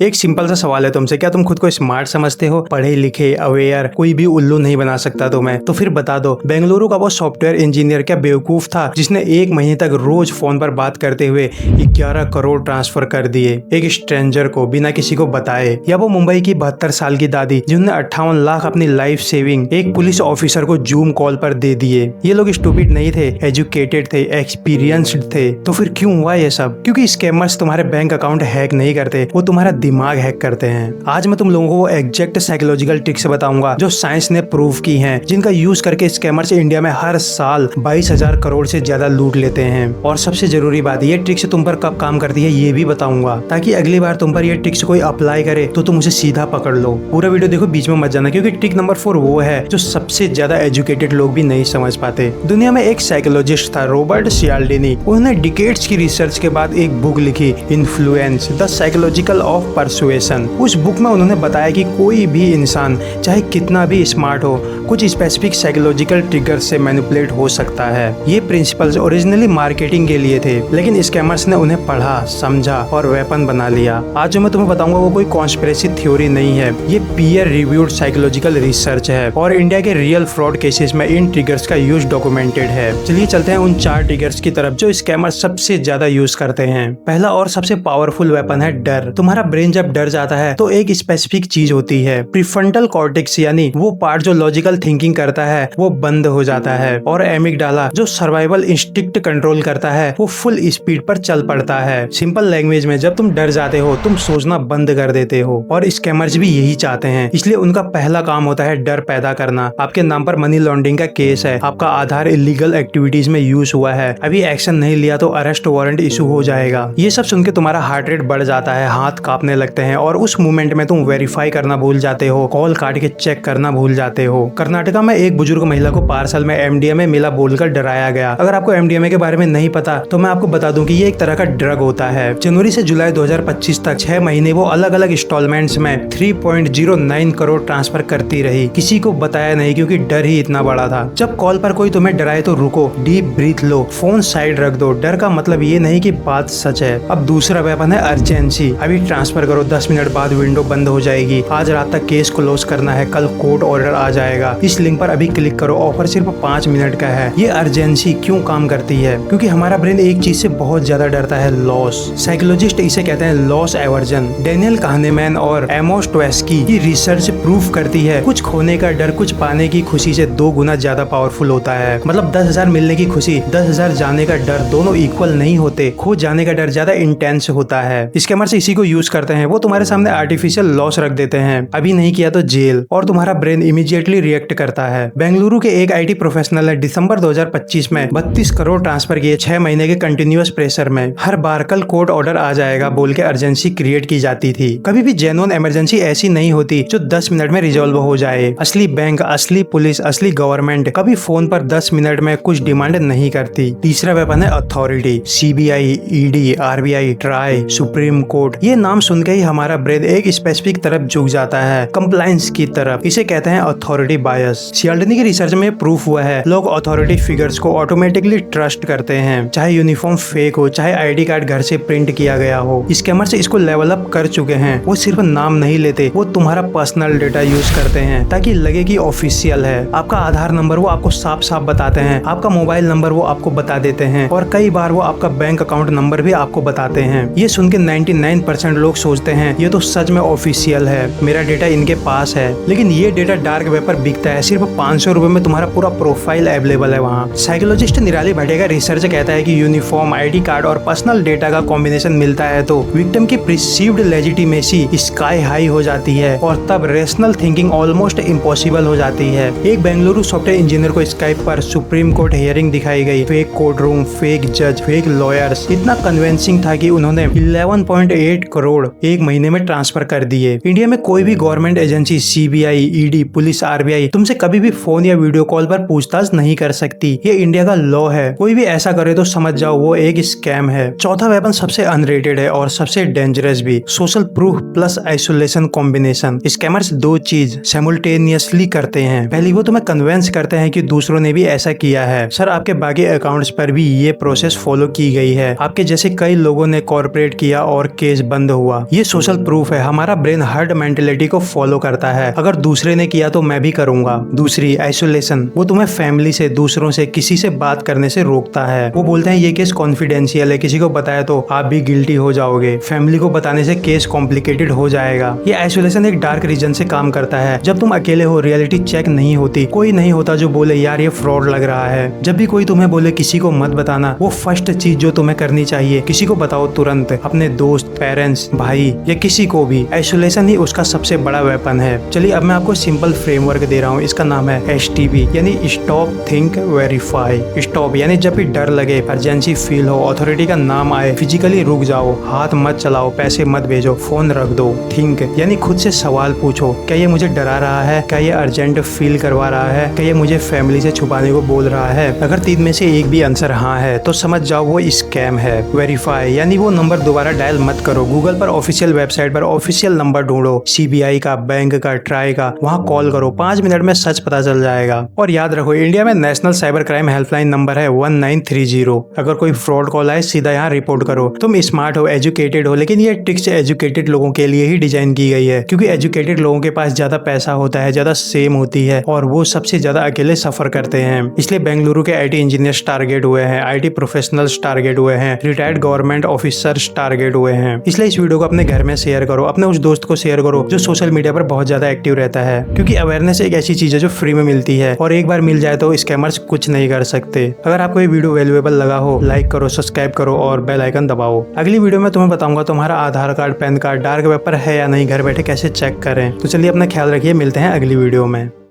एक सिंपल सा सवाल है तुमसे, क्या तुम खुद को स्मार्ट समझते हो? पढ़े लिखे, अवेयर, कोई भी उल्लू नहीं बना सकता तुम्हें। तो फिर बता दो, बेंगलुरु का वो सॉफ्टवेयर इंजीनियर क्या बेवकूफ था जिसने एक महीने तक रोज फोन पर बात करते हुए 11 करोड़ ट्रांसफर कर दिए एक स्ट्रेंजर को बिना किसी को बताए? या वो मुंबई की 72 साल की दादी जिन्होंने 58 लाख अपनी लाइफ सेविंग एक पुलिस ऑफिसर को जूम कॉल पर दे दिए? ये लोग स्टूपिड नहीं थे, एजुकेटेड थे, एक्सपीरियंस्ड थे। तो फिर क्यों हुआ ये सब? क्योंकि स्कैमर्स तुम्हारे बैंक अकाउंट हैक नहीं करते, वो तुम्हारा दिमाग हैक करते हैं। आज मैं तुम लोगों को एग्जैक्ट साइकोलॉजिकल ट्रिक्स बताऊंगा जो साइंस ने प्रूव की हैं, जिनका यूज करके स्कैमर्स इंडिया में हर साल 22,000 करोड़ से ज्यादा लूट लेते हैं। और सबसे जरूरी बात, ये ट्रिक्स तुम पर कब काम करती है ये भी बताऊंगा, ताकि अगली बार तुम पर ये ट्रिक्स कोई अप्लाई करे तो तुम उसे सीधा पकड़ लो। पूरा वीडियो देखो, बीच में मत जाना, क्योंकि ट्रिक नंबर 4 वो है जो सबसे ज्यादा एजुकेटेड लोग भी नहीं समझ पाते। दुनिया में एक साइकोलॉजिस्ट था, रॉबर्ट सियाल्डिनी। उन्होंने डिकेड्स की रिसर्च के बाद एक बुक लिखी, influence the psychological of persuasion. उस बुक में उन्होंने बताया कि कोई भी इंसान चाहे कितना भी स्मार्ट हो, कुछ स्पेसिफिक साइकोलॉजिकल ट्रिगर से मैनिपुलेट हो सकता है। ये प्रिंसिपल्स ओरिजिनली मार्केटिंग के लिए थे, लेकिन स्कैमर्स ने उन्हें पढ़ा, समझा और वेपन बना लिया। आज जो मैं तुम्हें बताऊंगा वो कोई कॉन्स्पिरेसी थ्योरी नहीं है, ये पीयर रिव्यूड साइकोलॉजिकल रिसर्च है और इंडिया के रियल फ्रॉड केसेस में इन ट्रिगर्स का यूज डॉक्यूमेंटेड है। चलिए चलते हैं उन 4 ट्रिगर्स की तरफ जो स्कैमर्स सबसे ज्यादा यूज करते हैं। पहला और सबसे पावरफुल वेपन है डर। तुम्हारा ब्रेन जब डर जाता है तो एक स्पेसिफिक चीज होती है, प्रीफ्रंटल कॉर्टेक्स, यानी वो पार्ट जो लॉजिकल थिंकिंग करता है वो बंद हो जाता है, और एमिगडाला जो सर्वाइवल इंस्टिंक्ट कंट्रोल करता है वो फुल स्पीड पर चल पड़ता है। सिंपल लैंग्वेज में, जब तुम डर जाते हो तुम सोचना बंद कर देते हो, और स्कैमर्स भी यही चाहते हैं। इसलिए उनका पहला काम होता है डर पैदा करना। आपके नाम पर मनी लॉन्ड्रिंग का केस है, आपका आधार इलीगल एक्टिविटीज में यूज हुआ है, अभी एक्शन नहीं लिया तो अरेस्ट वारंट इशू हो जाएगा। ये सब सुन के तुम्हारा हार्ट रेट बढ़ जाता है, हाथ कांपने लगते हैं, और उस मोमेंट में तुम वेरीफाई करना भूल जाते हो, कॉल काट के चेक करना भूल जाते हो। कर्नाटका में एक बुजुर्ग महिला को पार्सल में एमडीएमए मिला बोलकर डराया गया। अगर आपको एमडीएमए के बारे में नहीं पता तो मैं आपको बता दूं कि ये एक तरह का ड्रग होता है। जनवरी से जुलाई 2025 तक 6 महीने वो अलग अलग इंस्टॉलमेंट्स में 3.09 करोड़ ट्रांसफर करती रही। किसी को बताया नहीं क्योंकि डर ही इतना बड़ा था। जब कॉल पर कोई तुम्हें डराए तो रुको, डीप ब्रीथ लो, फोन साइड रख दो। डर का मतलब ये नहीं कि बात सच है। अब दूसरा वेपन है अर्जेंसी। अभी ट्रांसफर करो, 10 मिनट बाद विंडो बंद हो जाएगी, आज रात तक केस क्लोज करना है, कल कोर्ट ऑर्डर आ जाएगा, इस लिंक पर अभी क्लिक करो, ऑफर सिर्फ 5 मिनट का है। ये अर्जेंसी क्यों काम करती है? क्योंकि हमारा ब्रेन एक चीज से बहुत ज्यादा डरता है, लॉस। साइकोलॉजिस्ट इसे कहते हैं लॉस एवर्जन। डेनियल kahneman और एमोस ट्वेस्की की रिसर्च प्रूफ करती है कुछ खोने का डर कुछ पाने की खुशी से 2 गुना ज्यादा पावरफुल होता है। मतलब 10,000 मिलने की खुशी, 10,000 जाने का डर, दोनों इक्वल नहीं होते। खो जाने का डर ज्यादा इंटेंस होता है। स्कैमर्स इसी को यूज करते हैं। वो तुम्हारे सामने आर्टिफिशियल लॉस रख देते हैं, अभी नहीं किया तो जेल, और तुम्हारा ब्रेन इमीडिएटली रिएक्ट करता है। बेंगलुरु के एक आईटी प्रोफेशनल ने दिसंबर 2025 में 32 करोड़ ट्रांसफर किए 6 महीने के कंटिन्यूअस प्रेशर में। हर बार कल कोर्ट ऑर्डर आ जाएगा बोल के अर्जेंसी क्रिएट की जाती थी। कभी भी जेन्युइन इमरजेंसी ऐसी नहीं होती जो 10 मिनट में रिजॉल्व हो जाए। असली बैंक, असली पुलिस, असली गवर्नमेंट कभी फोन पर 10 मिनट में कुछ डिमांड नहीं करती। तीसरा वेपन है authority. CBI, ED, RBI, try, supreme court, ये नाम सुन के ही हमारा ब्रेन एक स्पेसिफिक तरफ झुक जाता है, कंप्लायंस की तरफ। इसे कहते हैं अथॉरिटी बायस। सियाल्डिनी की रिसर्च में प्रूफ हुआ है लोग अथॉरिटी फिगर्स को ऑटोमेटिकली ट्रस्ट करते हैं, चाहे यूनिफॉर्म फेक हो, चाहे आईडी कार्ड घर से प्रिंट किया गया हो। स्कैमर्स इसको लेवल अप कर चुके हैं। वो सिर्फ नाम नहीं लेते, वो तुम्हारा पर्सनल डेटा यूज करते हैं ताकि लगे कि ऑफिशियल है। आपका आधार नंबर वो आपको साफ साफ बताते हैं, आपका मोबाइल नंबर वो आपको बता देते हैं, और कई बार वो आपका बैंक अकाउंट नंबर भी आपको बताते हैं। ये सुन के 99% लोग सोचते हैं ये तो सच में ऑफिशियल है, मेरा डेटा इनके पास है। लेकिन ये डेटा डार्क वेब पर बिकता है, सिर्फ 500 रुपए में तुम्हारा पूरा प्रोफाइल अवेलेबल है वहाँ। साइकोलॉजिस्ट निराली भट्टे का रिसर्च कहता है कि यूनिफॉर्म, आईडी कार्ड और पर्सनल डेटा का कॉम्बिनेशन मिलता है तो विक्टिम की प्रिसीव्ड लेजिटिमेसी स्काई हाई हो जाती है, और तब रेशनल थिंकिंग ऑलमोस्ट इम्पॉसिबल हो जाती है। एक बेंगलुरु सॉफ्टवेयर इंजीनियर को स्काइप पर सुप्रीम कोर्ट हियरिंग दिखाई गई। फेक कोर्ट रूम, फेक जज, फेक लॉयर्स, इतना कन्विंसिंग था कि उन्होंने 11.8 करोड़ एक महीने में ट्रांसफर कर दिए। इंडिया में कोई भी government agency, CBI, ED, police, RBI तुमसे कभी भी फोन या वीडियो कॉल पर पूछताछ नहीं कर सकती। ये इंडिया का लॉ है। कोई भी ऐसा करे तो समझ जाओ वो एक स्कैम है। चौथा वेपन सबसे अनरेटेड है और सबसे डेंजरस भी, social proof plus isolation combination. Scammers 2 चीज साइमल्टेनियसली करते हैं। पहली, वो तुम्हें कन्विंस करते हैं कि दूसरों ने भी ऐसा किया है। सर, आपके बाकी अकाउंट्स पर भी ये प्रोसेस फॉलो की गई है, आपके जैसे कई लोगों ने कॉर्पोरेट किया और केस बंद हुआ। ये सोशल प्रूफ है। हमारा ब्रेन हर्ड मेंटेलिटी को फॉलो करता है। अगर दूसरे ने किया तो मैं भी करूंगा। दूसरी, आइसोलेशन। वो तुम्हें फैमिली से, दूसरों से, किसी से बात करने से रोकता है। वो बोलते हैं ये केस कॉन्फिडेंशियल है, किसी को बताया तो आप भी गिल्टी हो जाओगे। फैमिली को बताने से केस कॉम्प्लिकेटेड हो जाएगा। ये आइसोलेशन एक डार्क रीजन से काम करता है। जब तुम अकेले हो, रियलिटी चेक नहीं होती, कोई नहीं होता जो बोले यार ये फ्रॉड लग रहा है। जब भी कोई तुम्हें बोले किसी को मत बताना, वो फर्स्ट चीज जो तुम्हें करनी चाहिए, किसी को बताओ तुरंत। अपने दोस्त, पेरेंट्स, भाई या किसी को भी। आइसोलेशन ही उसका सबसे बड़ा वेपन है। चलिए अब मैं आपको सिंपल फ्रेमवर्क दे रहा हूँ। इसका नाम है STV, यानी स्टॉप, थिंक, वेरीफाई। स्टॉप यानी जब भी डर लगे, अर्जेंसी फील हो, अथॉरिटी का नाम आए, फिजिकली रुक जाओ, हाथ मत चलाओ, पैसे मत भेजो, फोन रख दो। थिंक यानी खुद से सवाल पूछो, क्या ये मुझे डरा रहा है? क्या ये अर्जेंट फील करवा रहा है? क्या ये मुझे फैमिली से छुपाने को बोल रहा है? अगर 3 में से एक भी आंसर हाँ है तो समझ जाओ वो स्कैम है। वेरीफाई यानी वो नंबर दोबारा डायल मत करो। गूगल पर ऑफिशियल वेबसाइट पर ऑफिशियल नंबर ढूंढो, CBI का, बैंक का, ट्राई का, वहाँ कॉल करो। 5 मिनट में सच पता चल जाएगा। और याद रखो, इंडिया में national cyber crime helpline number है 1930। अगर कोई फ्रॉड कॉल आए सीधा यहाँ रिपोर्ट करो। तुम स्मार्ट हो, एजुकेटेड हो, लेकिन ये ट्रिक्स एजुकेटेड लोगों के लिए ही डिजाइन की गई है, क्योंकि एजुकेटेड लोगों के पास ज्यादा पैसा होता है, ज्यादा सेम होती है और वो सबसे ज्यादा अकेले सफर करते हैं। इसलिए बेंगलुरु के IT इंजीनियर्स टारगेट हुए हैं, IT प्रोफेशनल्स टारगेट हुए हैं, रिटायर्ड गवर्नमेंट ऑफिसर्स टारगेट हुए हैं। इसलिए इस वीडियो को अपने घर में शेयर करो, अपने उस दोस्त को शेयर करो जो सोशल मीडिया पर बहुत ज्यादा एक्टिव रहता है, क्योंकि अवेयरनेस एक ऐसी चीज है जो फ्री में मिलती है और एक बार मिल जाए तो स्कैमर्स कुछ नहीं कर सकते। अगर आपको ये वीडियो वैल्यूएबल लगा हो, लाइक करो, सब्सक्राइब करो और बेल आइकन दबाओ। अगली वीडियो में तुम्हें बताऊंगा तुम्हारा Aadhaar card, PAN card dark web पर है या नहीं, घर बैठे कैसे चेक करें। तो चलिए अपना ख्याल रखिए, मिलते हैं अगली वीडियो में।